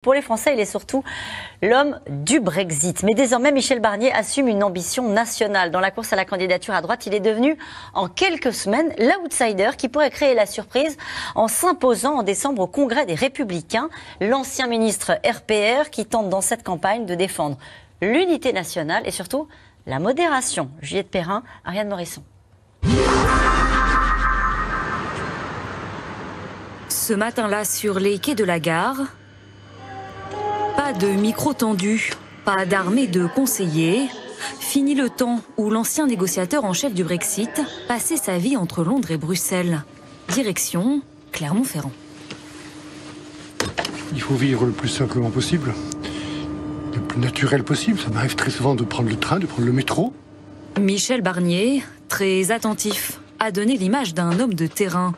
Pour les Français, il est surtout l'homme du Brexit. Mais désormais, Michel Barnier assume une ambition nationale. Dans la course à la candidature à droite, il est devenu en quelques semaines l'outsider qui pourrait créer la surprise en s'imposant en décembre au Congrès des Républicains. L'ancien ministre RPR qui tente dans cette campagne de défendre l'unité nationale et surtout la modération. Juliette Perrin, Ariane Morisson. Ce matin-là, sur les quais de la gare, pas de micro tendu, pas d'armée de conseillers. Fini le temps où l'ancien négociateur en chef du Brexit passait sa vie entre Londres et Bruxelles. Direction Clermont-Ferrand. Il faut vivre le plus simplement possible, le plus naturel possible. Ça m'arrive très souvent de prendre le train, de prendre le métro. Michel Barnier, très attentif, a donné l'image d'un homme de terrain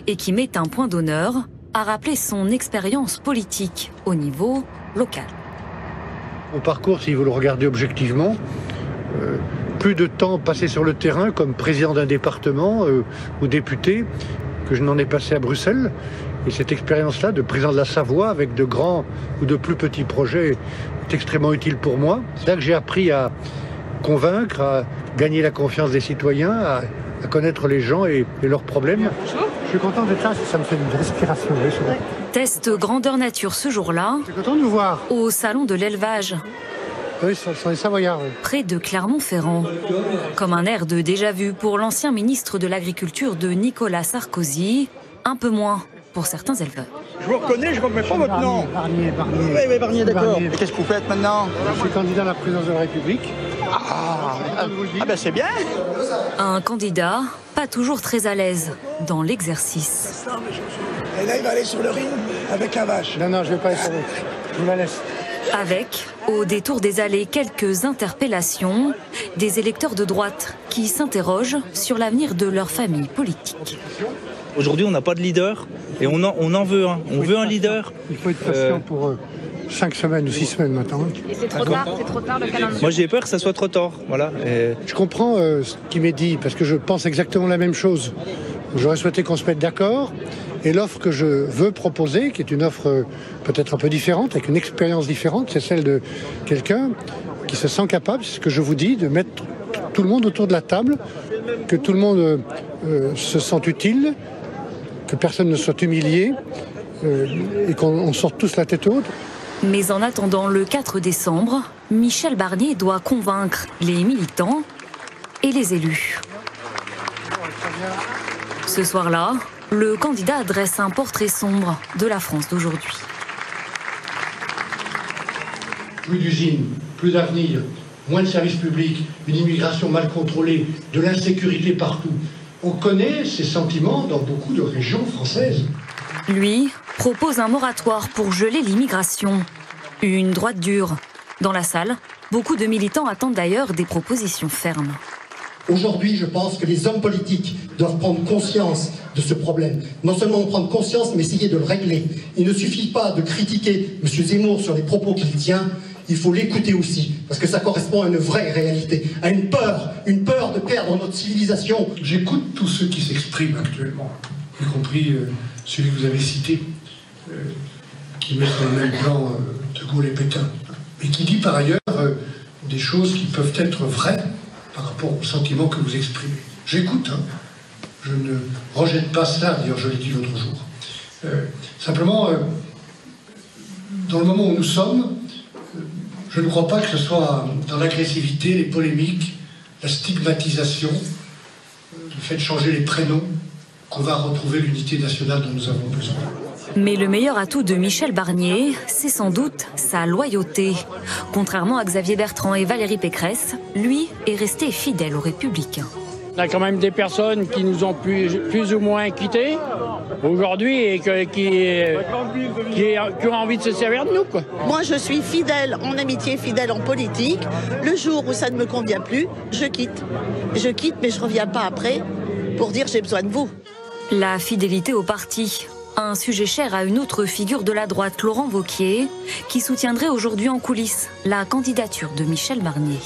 et qui met un point d'honneur à rappeler son expérience politique au niveau local. Mon parcours, si vous le regardez objectivement, plus de temps passé sur le terrain comme président d'un département ou député que je n'en ai passé à Bruxelles. Et cette expérience-là de président de la Savoie avec de grands ou de plus petits projets est extrêmement utile pour moi. C'est là que j'ai appris à convaincre, à gagner la confiance des citoyens, à connaître les gens et leurs problèmes. Je suis content d'être là, ça me fait une respiration. Oui, test grandeur nature ce jour-là. Je suis content de vous voir. Au salon de l'élevage. Oui, ce sont les Savoyards. Oui. Près de Clermont-Ferrand. Comme un air de déjà-vu pour l'ancien ministre de l'Agriculture de Nicolas Sarkozy, un peu moins pour certains éleveurs. Je vous reconnais, je ne remets pas votre nom. Barnier. Oui, Barnier, d'accord. Et qu'est-ce que vous faites maintenant? Je suis candidat à la présidence de la République. Ben c'est bien. Un candidat pas toujours très à l'aise dans l'exercice. Et là, il va aller sur le ring avec la vache. Non, je ne vais pas essayer. Je vous la laisse. Avec, au détour des allées, quelques interpellations, des électeurs de droite qui s'interrogent sur l'avenir de leur famille politique. Aujourd'hui, on n'a pas de leader et on en veut un. On veut un leader. Il faut être patient pour 5 semaines ou 6 semaines maintenant. Et c'est trop tard le calendrier. Moi, j'ai peur que ça soit trop tard. Voilà. Je comprends ce qui m'est dit parce que je pense exactement la même chose. J'aurais souhaité qu'on se mette d'accord. Et l'offre que je veux proposer, qui est une offre peut-être un peu différente, avec une expérience différente, c'est celle de quelqu'un qui se sent capable, c'est ce que je vous dis, de mettre tout le monde autour de la table, que tout le monde se sente utile, que personne ne soit humilié et qu'on sorte tous la tête haute. Mais en attendant le 4 décembre, Michel Barnier doit convaincre les militants et les élus. Ce soir-là, le candidat adresse un portrait sombre de la France d'aujourd'hui. Plus d'usines, plus d'avenir, moins de services publics, une immigration mal contrôlée, de l'insécurité partout. On connaît ces sentiments dans beaucoup de régions françaises. Lui propose un moratoire pour geler l'immigration. Une droite dure. Dans la salle, beaucoup de militants attendent d'ailleurs des propositions fermes. Aujourd'hui, je pense que les hommes politiques doivent prendre conscience de ce problème. Non seulement prendre conscience, mais essayer de le régler. Il ne suffit pas de critiquer M. Zemmour sur les propos qu'il tient, il faut l'écouter aussi, parce que ça correspond à une vraie réalité, à une peur de perdre notre civilisation. J'écoute tous ceux qui s'expriment actuellement, y compris celui que vous avez cité, qui met sur le même plan de Gaulle et Pétain, mais qui dit par ailleurs des choses qui peuvent être vraies par rapport au sentiment que vous exprimez. J'écoute, hein. Je ne rejette pas cela, d'ailleurs je l'ai dit l'autre jour. Simplement, dans le moment où nous sommes, je ne crois pas que ce soit dans l'agressivité, les polémiques, la stigmatisation, le fait de changer les prénoms, qu'on va retrouver l'unité nationale dont nous avons besoin. Mais le meilleur atout de Michel Barnier, c'est sans doute sa loyauté. Contrairement à Xavier Bertrand et Valérie Pécresse, lui est resté fidèle aux Républicains. On a quand même des personnes qui nous ont plus ou moins quittés aujourd'hui et qui ont envie de se servir de nous, quoi. Moi, je suis fidèle en amitié, fidèle en politique. Le jour où ça ne me convient plus, je quitte. Je quitte, mais je ne reviens pas après pour dire j'ai besoin de vous. La fidélité au parti, un sujet cher à une autre figure de la droite, Laurent Wauquiez, qui soutiendrait aujourd'hui en coulisses la candidature de Michel Barnier.